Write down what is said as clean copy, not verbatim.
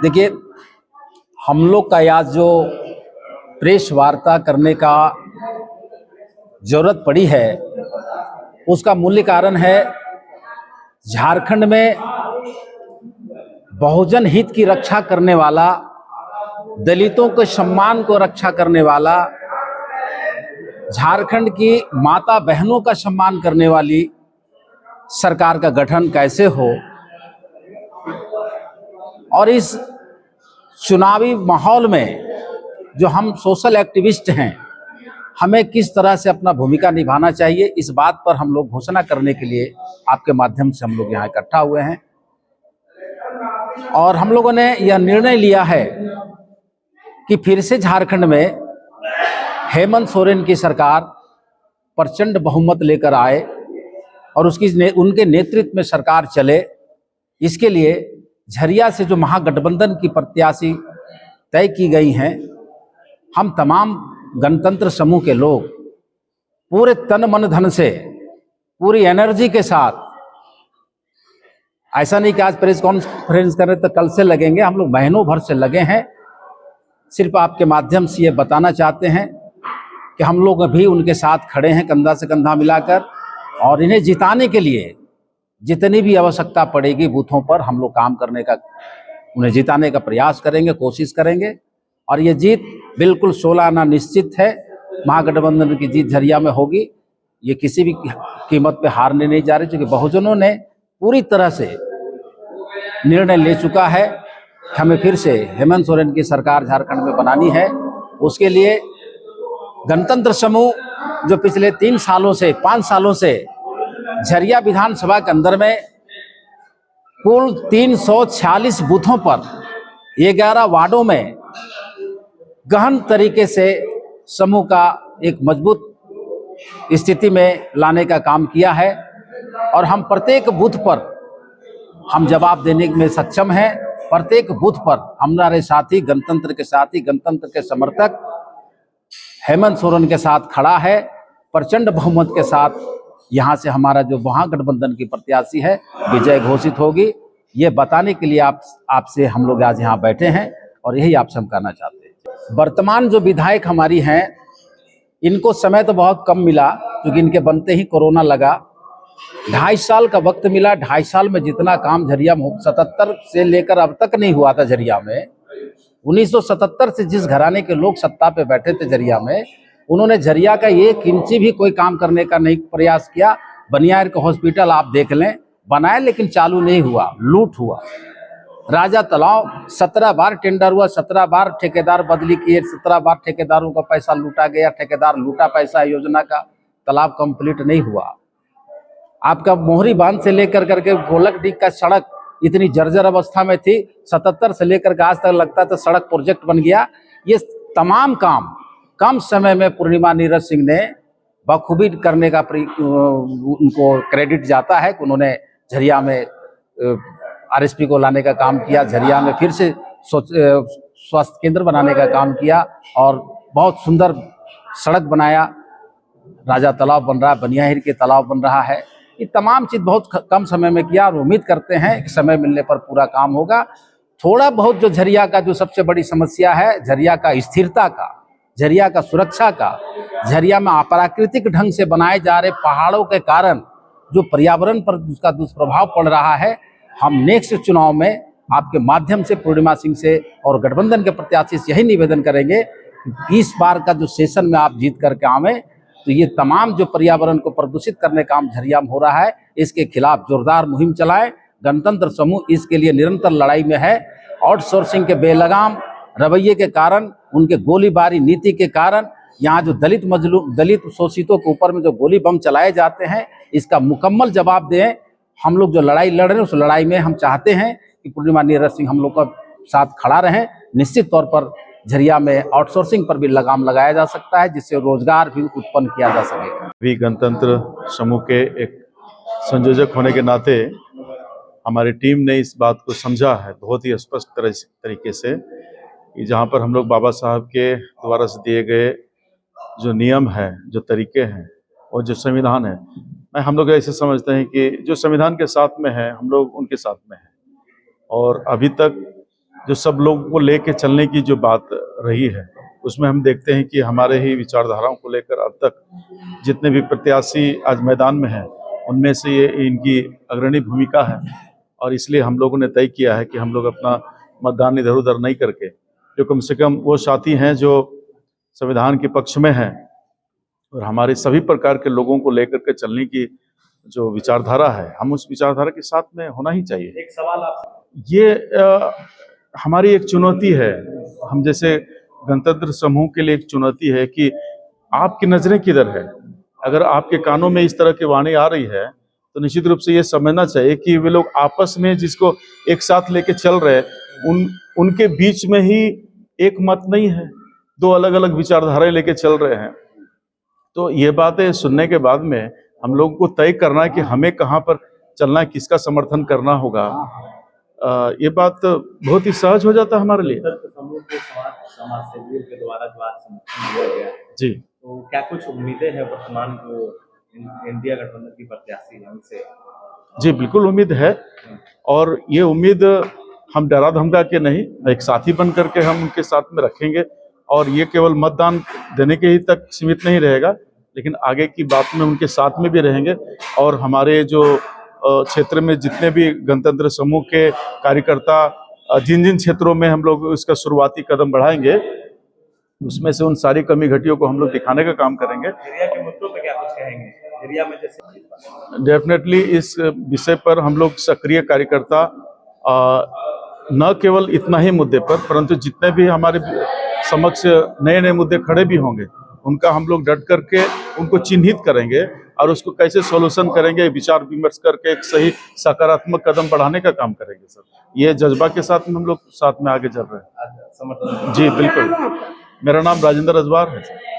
देखिए, हम लोग का आज जो प्रेस वार्ता करने का जरूरत पड़ी है, उसका मूल कारण है झारखंड में बहुजन हित की रक्षा करने वाला, दलितों के सम्मान को रक्षा करने वाला, झारखंड की माता बहनों का सम्मान करने वाली सरकार का गठन कैसे हो। और इस चुनावी माहौल में जो हम सोशल एक्टिविस्ट हैं, हमें किस तरह से अपना भूमिका निभाना चाहिए, इस बात पर हम लोग घोषणा करने के लिए आपके माध्यम से हम लोग यहाँ इकट्ठा हुए हैं। और हम लोगों ने यह निर्णय लिया है कि फिर से झारखंड में हेमंत सोरेन की सरकार प्रचंड बहुमत लेकर आए और उनके नेतृत्व में सरकार चले। इसके लिए झरिया से जो महागठबंधन की प्रत्याशी तय की गई हैं, हम तमाम गणतंत्र समूह के लोग पूरे तन मन धन से, पूरी एनर्जी के साथ, ऐसा नहीं कि आज प्रेस कॉन्फ्रेंस कर रहे तो कल से लगेंगे, हम लोग महीनों भर से लगे हैं। सिर्फ आपके माध्यम से ये बताना चाहते हैं कि हम लोग अभी उनके साथ खड़े हैं कंधा से कंधा मिलाकर, और इन्हें जिताने के लिए जितनी भी आवश्यकता पड़ेगी बूथों पर हम लोग काम करने का, उन्हें जिताने का प्रयास करेंगे, कोशिश करेंगे। और ये जीत बिल्कुल 16 आना निश्चित है। महागठबंधन की जीत झरिया में होगी, ये किसी भी कीमत पे हारने नहीं जा रही, क्योंकि बहुजनों ने पूरी तरह से निर्णय ले चुका है कि हमें फिर से हेमंत सोरेन की सरकार झारखंड में बनानी है। उसके लिए गणतंत्र समूह जो पिछले 5 सालों से झरिया विधानसभा के अंदर में कुल 346 बूथों पर 11 वार्डों में गहन तरीके से समूह का एक मजबूत स्थिति में लाने का काम किया है। और हम प्रत्येक बूथ पर हम जवाब देने में सक्षम हैं। प्रत्येक बूथ पर हमारे साथी, गणतंत्र के साथी, गणतंत्र के समर्थक हेमंत सोरेन के साथ खड़ा है। प्रचंड बहुमत के साथ यहाँ से हमारा जो महागठबंधन की प्रत्याशी है विजय घोषित होगी। ये बताने के लिए आपसे हम लोग आज यहाँ बैठे हैं और यही आपसे हम कहना चाहते हैं। वर्तमान जो विधायक हमारी हैं, इनको समय तो बहुत कम मिला, क्योंकि इनके बनते ही कोरोना लगा। 2.5 साल का वक्त मिला। 2.5 साल में जितना काम झरिया में 77 से लेकर अब तक नहीं हुआ था झरिया में। 1977 से जिस घराने के लोग सत्ता पे बैठे थे झरिया में, उन्होंने झरिया का 1 इंच भी कोई काम करने का नहीं प्रयास किया। बनियार का हॉस्पिटल आप देख लें, बनाए लेकिन चालू नहीं हुआ, लूट हुआ। राजा तालाब 17 बार टेंडर हुआ, 17 बार ठेकेदार बदली किए, 17 बार ठेकेदारों का पैसा लूटा गया, ठेकेदार लूटा पैसा योजना का, तालाब कंप्लीट नहीं हुआ। आपका मोहरी बांध से लेकर करके गोलकडीह का सड़क इतनी जर्जर अवस्था में थी, 77 से लेकर के आज तक लगता था सड़क प्रोजेक्ट बन गया। ये तमाम काम कम समय में पूर्णिमा नीरज सिंह ने बखूबी करने का उनको क्रेडिट जाता है कि उन्होंने झरिया में आरएसपी को लाने का काम किया, झरिया में फिर से स्वास्थ्य केंद्र बनाने का काम किया और बहुत सुंदर सड़क बनाया। राजा तालाब बन रहा है, बनियाहिर के तालाब बन रहा है। ये तमाम चीज़ बहुत कम समय में किया और उम्मीद करते हैं कि समय मिलने पर पूरा काम होगा। थोड़ा बहुत जो झरिया का जो सबसे बड़ी समस्या है, झरिया का स्थिरता का, झरिया का सुरक्षा का, झरिया में अप्राकृतिक ढंग से बनाए जा रहे पहाड़ों के कारण जो पर्यावरण पर उसका दुष्प्रभाव पड़ रहा है, हम नेक्स्ट चुनाव में आपके माध्यम से पूर्णिमा सिंह से और गठबंधन के प्रत्याशी से यही निवेदन करेंगे कि इस बार का जो सेशन में आप जीत करके आवे, तो ये तमाम जो पर्यावरण को प्रदूषित करने का काम झरिया में हो रहा है, इसके खिलाफ जोरदार मुहिम चलाएं। गणतंत्र समूह इसके लिए निरंतर लड़ाई में है। आउटसोर्सिंग के बेलगाम रवैये के कारण, उनके गोलीबारी नीति के कारण यहाँ जो दलित शोषितों के ऊपर में जो गोली बम चलाए जाते हैं, इसका मुकम्मल जवाब दें। हम लोग जो लड़ाई लड़ रहे हैं, उस लड़ाई में हम चाहते हैं कि पूर्णिमा नीरज सिंह हम लोग का साथ खड़ा रहें। निश्चित तौर पर झरिया में आउटसोर्सिंग पर भी लगाम लगाया जा सकता है, जिससे रोजगार भी उत्पन्न किया जा सकेगा। भी गणतंत्र समूह के एक संयोजक होने के नाते हमारी टीम ने इस बात को समझा है बहुत ही स्पष्ट तरीके से कि जहाँ पर हम लोग बाबा साहब के द्वारा से दिए गए जो नियम है, जो तरीके हैं और जो संविधान है, हम लोग ऐसे समझते हैं कि जो संविधान के साथ में है हम लोग उनके साथ में हैं। और अभी तक जो सब लोगों को लेके चलने की जो बात रही है, उसमें हम देखते हैं कि हमारे ही विचारधाराओं को लेकर अब तक जितने भी प्रत्याशी आज मैदान में हैं, उनमें से ये इनकी अग्रणी भूमिका है। और इसलिए हम लोगों ने तय किया है कि हम लोग अपना मतदान इधर उधर नहीं करके, जो कम से कम वो साथी हैं जो संविधान के पक्ष में हैं और हमारे सभी प्रकार के लोगों को लेकर के चलने की जो विचारधारा है, हम उस विचारधारा के साथ में होना ही चाहिए। एक सवाल आप, ये हमारी एक चुनौती है, हम जैसे गणतंत्र समूह के लिए एक चुनौती है कि आपकी नजरें किधर है। अगर आपके कानों में इस तरह की वाणी आ रही है तो निश्चित रूप से ये समझना चाहिए कि वे लोग आपस में जिसको एक साथ लेके चल रहे हैं, उनके बीच में ही एक मत नहीं है, दो अलग अलग विचारधाराएं लेके चल रहे हैं। तो ये बातें सुनने के बाद में हम लोगों को तय करना है कि हमें कहाँ पर चलना है, किसका समर्थन करना होगा। ये बात बहुत ही सहज हो जाता है हमारे लिए। समूह के समाज सेवियों के द्वारा जो आज समर्थन दिया गया जी, तो क्या कुछ उम्मीदें हैं वर्तमान जो इंडिया गठबंधन की प्रत्याशी है उनसे? जी बिल्कुल उम्मीद है, और ये उम्मीद हम डरा धमका के नहीं, एक साथी बन करके हम उनके साथ में रखेंगे। और ये केवल मतदान देने के ही तक सीमित नहीं रहेगा, लेकिन आगे की बात में उनके साथ में भी रहेंगे। और हमारे जो क्षेत्र में जितने भी गणतंत्र समूह के कार्यकर्ता जिन जिन क्षेत्रों में हम लोग इसका शुरुआती कदम बढ़ाएंगे, उसमें से उन सारी कमी घटियों को हम लोग दिखाने का काम करेंगे। एरिया के मुद्दों पे क्या कुछ कहेंगे? एरिया में जैसे डेफिनेटली इस विषय पर हम लोग सक्रिय कार्यकर्ता न केवल इतना ही मुद्दे पर, परंतु जितने भी हमारे समक्ष नए नए मुद्दे खड़े भी होंगे, उनका हम लोग डट करके उनको चिन्हित करेंगे और उसको कैसे सॉल्यूशन करेंगे, विचार विमर्श करके एक सही सकारात्मक कदम बढ़ाने का काम करेंगे। सर, ये जज्बा के साथ में हम लोग साथ में आगे चल रहे हैं। समर्थन? जी बिल्कुल। मेरा नाम राजेंद्र अजवार है सर।